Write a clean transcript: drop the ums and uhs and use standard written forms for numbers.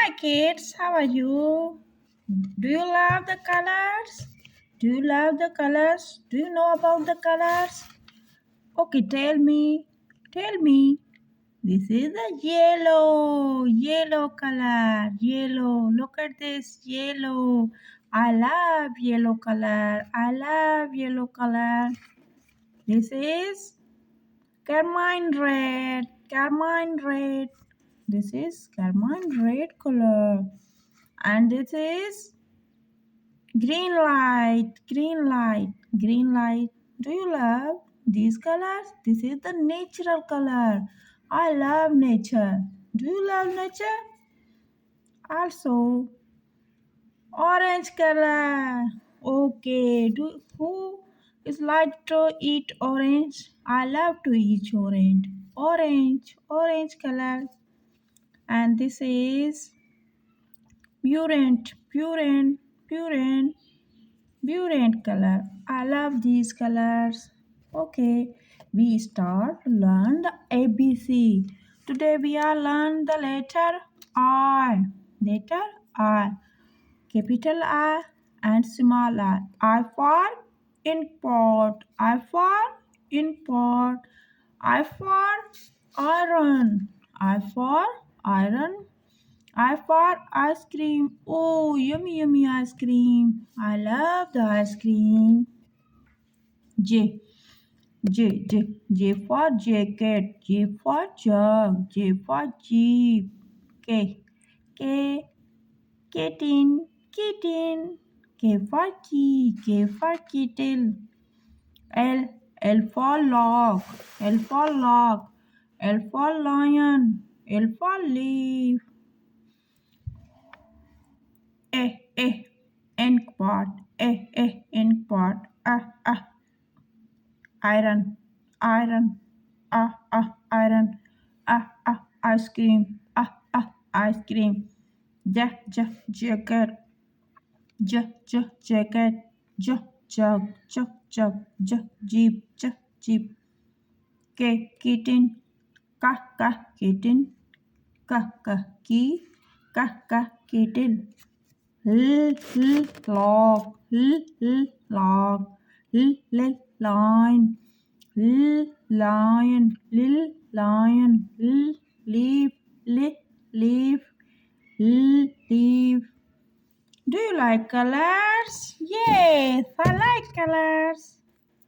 Hi kids, how are you? Do you love the colors? Do you love the colors? Do you know about the colors? Okay, tell me. Tell me. This is the yellow color. Yellow. Look at this yellow. I love yellow color. I love yellow color. This is carmine red. Carmine red. This is carmine red color. And this is green light, green light, green light. Do you love these colors? This is the natural color. I love nature. Do you love nature? Also, orange color. Okay. Who is like to eat orange? I love to eat orange. Orange color. And this is purent, burnt color. I love these colors. Okay, we start to learn the ABC. Today we are learn the letter R. Letter R. Capital R and small r. I for import. I for import. I for iron. I for iron. I for ice cream. Oh, yummy ice cream. I love the ice cream. J. J for jacket. J for jug. J for jeep. K. K. Kitten. K for key. K for kettle. L. L for log. L for log. L for lion. L for leaf. Ink pot, ink pot, iron, iron, iron, ice cream, ice cream, jacket, jacket, jug, jeep, jeep, kitten, kitten, key, kettle. Log, log, line, lion, leaf, leaf, leaf. Do you like colors? Yes, I like colors.